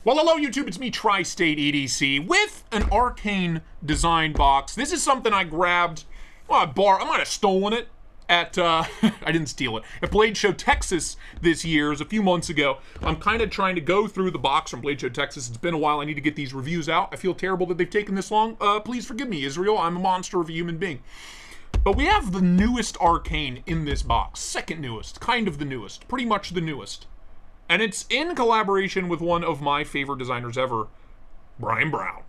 Well, hello YouTube, it's me, Tri-State EDC, with an Arcane design box. This is something I grabbed, well, I might have stolen it at, I didn't steal it, at Blade Show Texas this year. It was a few months ago. I'm kind of trying to go through the box from Blade Show Texas. It's been a while, I need to get these reviews out. I feel terrible that they've taken this long. Please forgive me, Israel, I'm a monster of a human being. But we have the newest Arcane in this box. Second newest, kind of the newest, pretty much the newest. And it's in collaboration with one of my favorite designers ever, Brian Brown.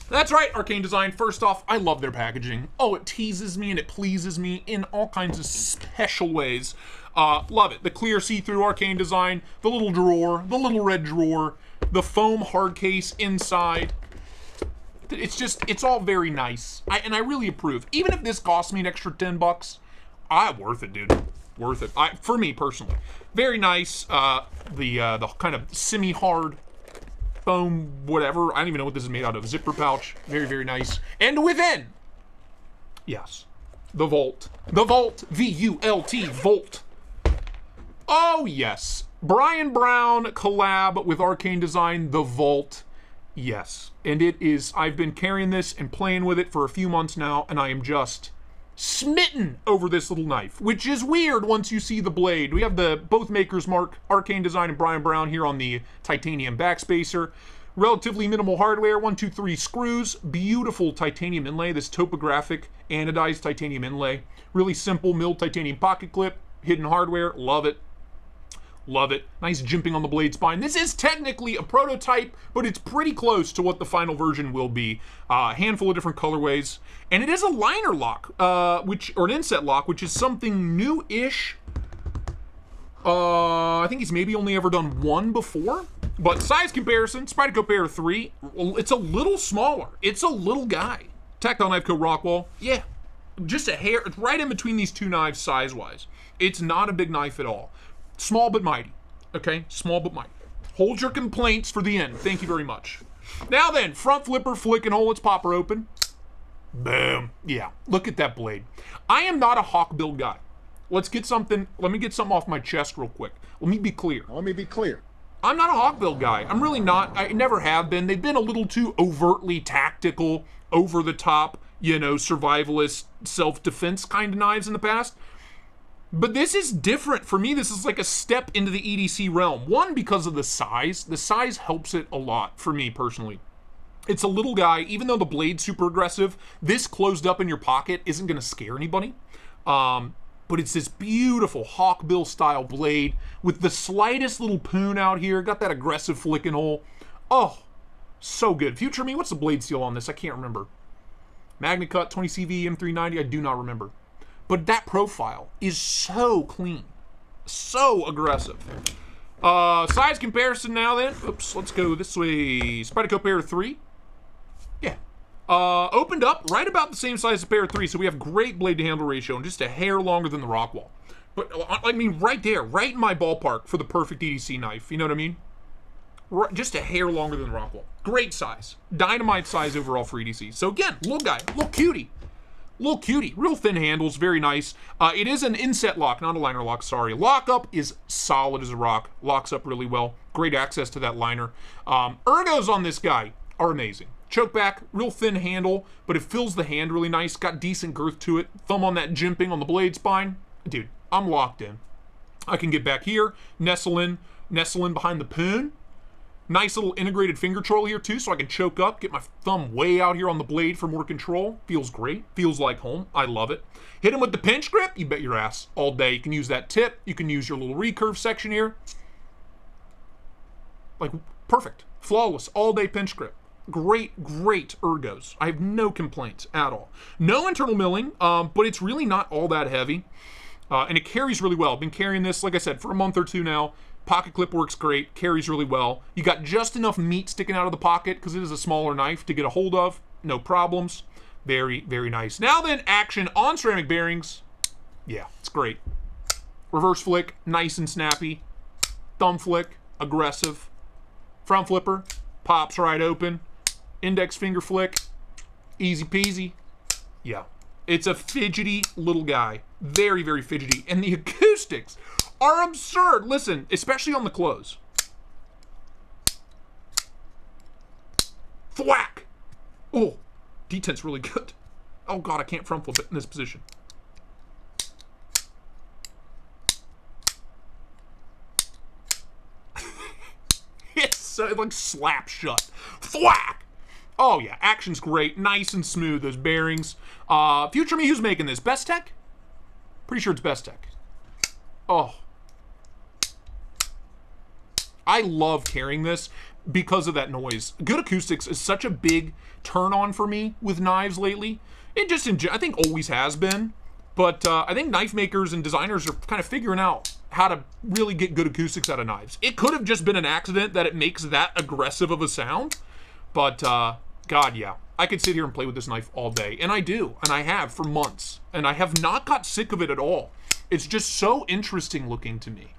That's right, Arcane Design. First off, I love their packaging. Oh, it teases me and it pleases me in all kinds of special ways. Love it. The clear see-through Arcane Design, the little drawer, the little red drawer, the foam hard case inside. It's all very nice. And I really approve. Even if this costs me an extra $10, worth it, dude. Worth it. For me, personally. Very nice. The kind of semi-hard foam, whatever. I don't even know what this is made out of. Zipper pouch. Very, very nice. And within, yes, the Vult. The Vult. V-U-L-T. Vult. Oh, yes. Brian Brown collab with Arcane Design, the Vult. Yes. And it is, I've been carrying this and playing with it for a few months now, and I am just smitten over this little knife, which is weird once you see the blade. We have both makers mark, Arcane Design and Brian Brown, here on the titanium backspacer. Relatively minimal hardware, 1, 2, 3 screws, beautiful titanium inlay, this topographic anodized titanium inlay. Really simple milled titanium pocket clip, hidden hardware, love it. Love it. Nice jimping on the blade spine. This is technically a prototype, but it's pretty close to what the final version will be. A handful of different colorways. And it is a liner lock, or an inset lock, which is something new-ish. I think he's maybe only ever done one before. But size comparison, Spyderco Pair 3, it's a little smaller. It's a little guy. Tactile knife coat Rockwall, yeah. Just a hair, it's right in between these two knives size-wise. It's not a big knife at all. Small but mighty, okay? Small but mighty. Hold your complaints for the end. Thank you very much. Now then, front flipper, flick and hole, let's pop her open. Boom. Yeah, look at that blade. I am not a Hawkbill guy. Let me get something off my chest real quick. Let me be clear. I'm not a Hawkbill guy. I'm really not. I never have been. They've been a little too overtly tactical, over the top, survivalist, self-defense kind of knives in the past. But this is different. For me, this is like a step into the EDC realm. One, because of the size. The size helps it a lot for me personally. It's a little guy. Even though the blade's super aggressive, this closed up in your pocket isn't going to scare anybody. But it's this beautiful Hawkbill style blade with the slightest little poon out here. Got that aggressive flick and hole. Oh, so good. Future me, what's the blade seal on this? I can't remember. Magna Cut 20CV M390, I do not remember. But that profile is so clean, so aggressive. Size comparison now then. Oops, let's go this way. Spyderco Pair 3. Yeah. Opened up right about the same size as Pair 3, so we have great blade to handle ratio and just a hair longer than the Rockwall. But, I mean, right there, right in my ballpark for the perfect EDC knife. You know what I mean? Just a hair longer than the Rockwall. Great size. Dynamite size overall for EDC. So again, little guy, little cutie. Little cutie, real thin handles, very nice. It is an inset lock, not a liner lock, sorry. Lockup is solid as a rock, locks up really well. Great access to that liner. Ergos on this guy are amazing. Choke back, real thin handle, but it fills the hand really nice. Got decent girth to it. Thumb on that jimping on the blade spine. Dude, I'm locked in. I can get back here, nestle in behind the poon. Nice little integrated finger control here too, so I can choke up, get my thumb way out here on the blade for more control. Feels great, feels like home, I love it. Hit him with the pinch grip, you bet your ass, all day. You can use that tip, you can use your little recurve section here. Like, perfect, flawless, all day pinch grip. Great, great ergos. I have no complaints at all. No internal milling, but it's really not all that heavy. And it carries really well. I've been carrying this, like I said, for a month or two now. Pocket clip works great, carries really well. You got just enough meat sticking out of the pocket because it is a smaller knife to get a hold of. No problems. Very, very nice. Now then, action on ceramic bearings. Yeah, it's great. Reverse flick, nice and snappy. Thumb flick, aggressive. Front flipper, Pops right open. Index finger flick. Easy peasy. Yeah. It's a fidgety little guy. Very, very fidgety. And the acoustics are absurd. Listen, especially on the close. Thwack! Oh, detent's really good. Oh god, I can't front flip it in this position. It's so, like slap shut. Thwack! Oh yeah, action's great. Nice and smooth, those bearings. Future me, who's making this? Best Tech? Pretty sure it's Best Tech. Oh. I love carrying this because of that noise. Good acoustics is such a big turn on for me with knives lately. It just, I think, always has been. But I think knife makers and designers are kind of figuring out how to really get good acoustics out of knives. It could have just been an accident that it makes that aggressive of a sound. But, God, yeah. I could sit here and play with this knife all day. And I do. And I have for months. And I have not got sick of it at all. It's just so interesting looking to me.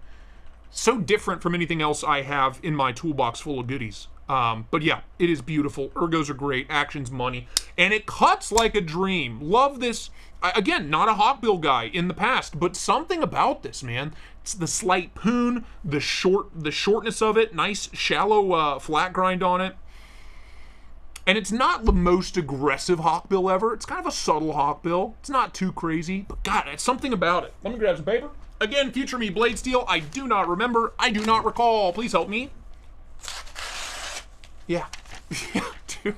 So different from anything else I have in my toolbox full of goodies. But yeah, it is beautiful. Ergos are great. Action's money. And it cuts like a dream. Love this. Again, not a Hawkbill guy in the past, but something about this, man. It's the slight poon, the shortness of it, nice shallow flat grind on it. And it's not the most aggressive Hawkbill ever. It's kind of a subtle Hawkbill. It's not too crazy, but God, it's something about it. Let me grab some paper. Again, future me blade steel. I do not remember. I do not recall. Please help me. Yeah. Yeah, dude.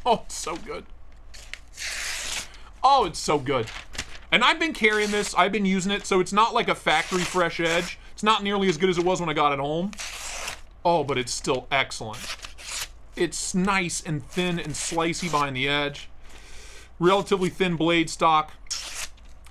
Oh, it's so good. Oh, it's so good. And I've been carrying this. I've been using it, so it's not like a factory fresh edge. It's not nearly as good as it was when I got it home. Oh, but it's still excellent. It's nice and thin and slicey behind the edge. Relatively thin blade stock.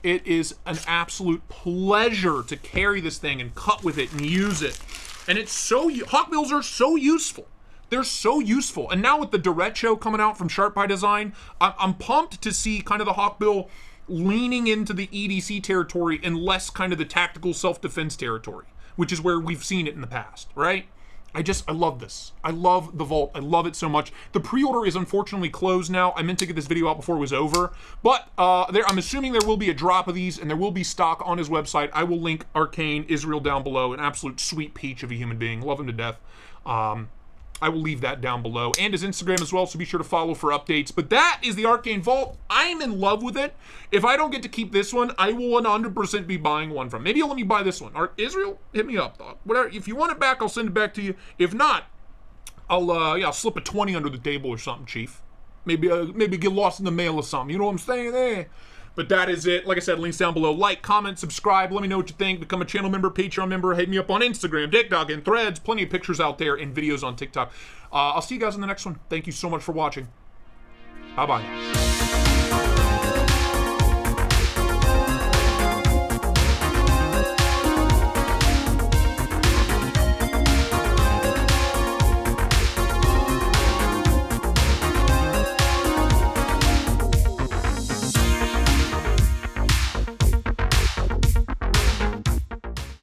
It is an absolute pleasure to carry this thing and cut with it and use it. And it's so, Hawkbills are so useful. They're so useful. And now with the derecho coming out from Sharp by Design, I'm pumped to see kind of the Hawkbill leaning into the EDC territory and less kind of the tactical self-defense territory, which is where we've seen it in the past, right? I love this. I love the Vult. I love it so much. The pre-order is unfortunately closed now. I meant to get this video out before it was over, but I'm assuming there will be a drop of these and there will be stock on his website. I will link Arcane Israel down below. An absolute sweet peach of a human being. Love him to death. I will leave that down below, and his Instagram as well, so be sure to follow for updates. But that is the Arcane Vult. I'm in love with it. If I don't get to keep this one, I will 100% be buying one from. Maybe you'll let me buy this one. Israel, hit me up, dog. Whatever. If you want it back, I'll send it back to you. If not, I'll slip a 20 under the table or something, Chief. Maybe get lost in the mail or something. You know what I'm saying there? But that is it. Like I said, links down below. Like, comment, subscribe. Let me know what you think. Become a channel member, Patreon member. Hit me up on Instagram, TikTok, and Threads. Plenty of pictures out there and videos on TikTok. I'll see you guys in the next one. Thank you so much for watching. Bye-bye.